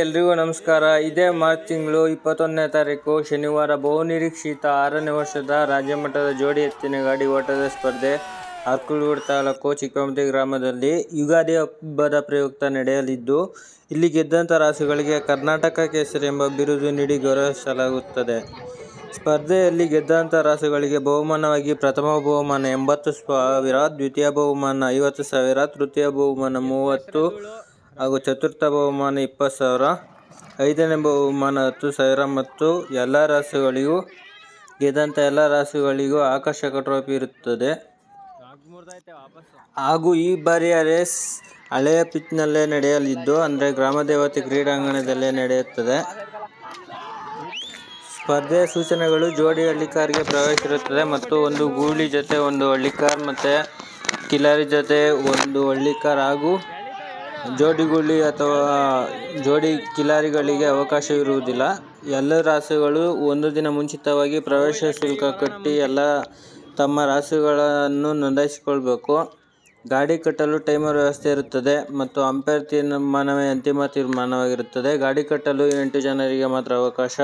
ಎಲ್ರಿಗೂ ನಮಸ್ಕಾರ. ಇದೇ ಮಾರ್ಚ್ ತಿಂಗಳು 21ನೇ ತಾರೀಕು ಶನಿವಾರ ಬಹುನಿರೀಕ್ಷಿತ 6ನೇ ವರ್ಷದ ರಾಜ್ಯಮಟ್ಟದ ಜೋಡಿ ಎತ್ತಿನ ಗಾಡಿ ಓಟದ ಸ್ಪರ್ಧೆ ಅರ್ಕಲಗೂಡು ತಾಲೂಕು ಚಿಕ್ಕಮತಿ ಗ್ರಾಮದಲ್ಲಿ ಯುಗಾದಿ ಹಬ್ಬದ ಪ್ರಯುಕ್ತ ನಡೆಯಲಿದ್ದು, ಇಲ್ಲಿ ಗೆದ್ದಂಥ ರಾಸುಗಳಿಗೆ ಕರ್ನಾಟಕ ಕೇಸರಿ ಎಂಬ ಬಿರುದು ನೀಡಿ ಗೌರವಿಸಲಾಗುತ್ತದೆ. ಸ್ಪರ್ಧೆಯಲ್ಲಿ ಗೆದ್ದಂಥ ರಾಸುಗಳಿಗೆ ಬಹುಮಾನವಾಗಿ ಪ್ರಥಮ ಬಹುಮಾನ 80,000, ದ್ವಿತೀಯ ಬಹುಮಾನ 50,000, ತೃತೀಯ ಬಹುಮಾನ 30,000 ಹಾಗೂ ಚತುರ್ಥ ಬಹುಮಾನ 20,000, ಐದನೇ ಬಹುಮಾನ 10,000 ಮತ್ತು ಗೆದ್ದಂಥ ಎಲ್ಲ ರಾಸುಗಳಿಗೂ ಆಕರ್ಷಕ ಟ್ರೋಫಿ ಇರುತ್ತದೆ. ಹಾಗೂ ಈ ಬಾರಿಯ ರೇಸ್ ಹಳೆಯ ಪಿಚ್ನಲ್ಲೇ ನಡೆಯಲಿದ್ದು, ಅಂದರೆ ಗ್ರಾಮದೇವತೆ ಕ್ರೀಡಾಂಗಣದಲ್ಲೇ ನಡೆಯುತ್ತದೆ. ಸ್ಪರ್ಧೆಯ ಸೂಚನೆಗಳು: ಜೋಡಿ ಹಳ್ಳಿಕಾರ್ಗೆ ಪ್ರವೇಶ ಇರುತ್ತದೆ ಮತ್ತು ಒಂದು ಗೂಳಿ ಜೊತೆ ಒಂದು ಹಳ್ಳಿಕಾರ್ ಮತ್ತು ಕಿಲಾರಿ ಜೊತೆ ಒಂದು ಹಳ್ಳಿಕಾರ್ ಹಾಗೂ ಜೋಡಿ ಗೂಳಿ ಅಥವಾ ಜೋಡಿ ಕಿಲಾರಿಗಳಿಗೆ ಅವಕಾಶವಿರುವುದಿಲ್ಲ. ಎಲ್ಲ ರಾಸುಗಳು ಒಂದು ದಿನ ಮುಂಚಿತವಾಗಿ ಪ್ರವೇಶ ಶುಲ್ಕ ಕಟ್ಟಿ ಎಲ್ಲ ತಮ್ಮ ರಾಸುಗಳನ್ನು ನೋಂದಾಯಿಸಿಕೊಳ್ಳಬೇಕು. ಗಾಡಿ ಕಟ್ಟಲು ಟೈಮರ್ ವ್ಯವಸ್ಥೆ ಇರುತ್ತದೆ ಮತ್ತು ಅಂಪೈರ್ ತೀರ್ಮಾನವೇ ಅಂತಿಮ ತೀರ್ಮಾನವಾಗಿರುತ್ತದೆ. ಗಾಡಿ ಕಟ್ಟಲು 8 ಜನರಿಗೆ ಮಾತ್ರ ಅವಕಾಶ.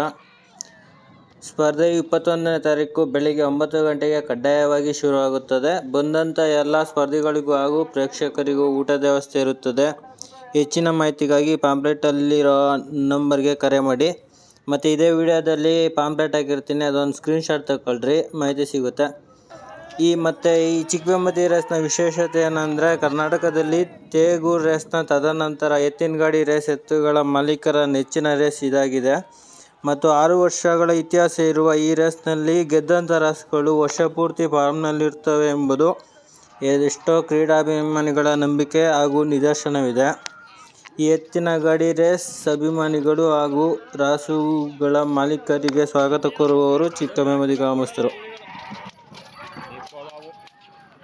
ಸ್ಪರ್ಧೆಯು 21ನೇ ತಾರೀಕು ಬೆಳಗ್ಗೆ 9 ಗಂಟೆಗೆ ಕಡ್ಡಾಯವಾಗಿ ಶುರುವಾಗುತ್ತದೆ. ಬಂದಂಥ ಎಲ್ಲ ಸ್ಪರ್ಧಿಗಳಿಗೂ ಹಾಗೂ ಪ್ರೇಕ್ಷಕರಿಗೂ ಊಟದ ವ್ಯವಸ್ಥೆ ಇರುತ್ತದೆ. ಹೆಚ್ಚಿನ ಮಾಹಿತಿಗಾಗಿ ಪಾಂಪ್ಲೆಟಲ್ಲಿರೋ ನಂಬರ್ಗೆ ಕರೆ ಮಾಡಿ. ಮತ್ತು ಇದೇ ವಿಡಿಯೋದಲ್ಲಿ ಪಾಂಪ್ಲೆಟ್ ಹಾಕಿರ್ತೀನಿ, ಅದೊಂದು ಸ್ಕ್ರೀನ್ಶಾಟ್ ತಗೊಳ್ರಿ, ಮಾಹಿತಿ ಸಿಗುತ್ತೆ. ಈ ಚಿಕ್ಕಮತಿ ರೇಸ್ನ ವಿಶೇಷತೆ ಏನಂದರೆ, ಕರ್ನಾಟಕದಲ್ಲಿ ತೇಗೂರು ರೇಸ್ನ ತದನಂತರ ಎತ್ತಿನ ಗಾಡಿ ರೇಸ್ ಎತ್ತುಗಳ ಮಾಲೀಕರ ನೆಚ್ಚಿನ ರೇಸ್ ಇದಾಗಿದೆ. ಮತ್ತು 6 ವರ್ಷಗಳ ಇತಿಹಾಸ ಇರುವ ಈ ರೇಸ್ನಲ್ಲಿ ಗೆದ್ದಂಥ ರಾಸುಗಳು ವರ್ಷ ಪೂರ್ತಿ ಫಾರ್ಮ್ನಲ್ಲಿರ್ತವೆ ಎಂಬುದು ಎಷ್ಟೋ ಕ್ರೀಡಾಭಿಮಾನಿಗಳ ನಂಬಿಕೆ ಹಾಗೂ ನಿದರ್ಶನವಿದೆ. ಈ ಎತ್ತಿನ ಗಾಡಿ ರೇಸ್ ಅಭಿಮಾನಿಗಳು ಹಾಗೂ ರಾಸುಗಳ ಮಾಲೀಕರಿಗೆ ಸ್ವಾಗತ ಕೋರುವವರು ಚಿಕ್ಕಮತಿ ಗ್ರಾಮಸ್ಥರು.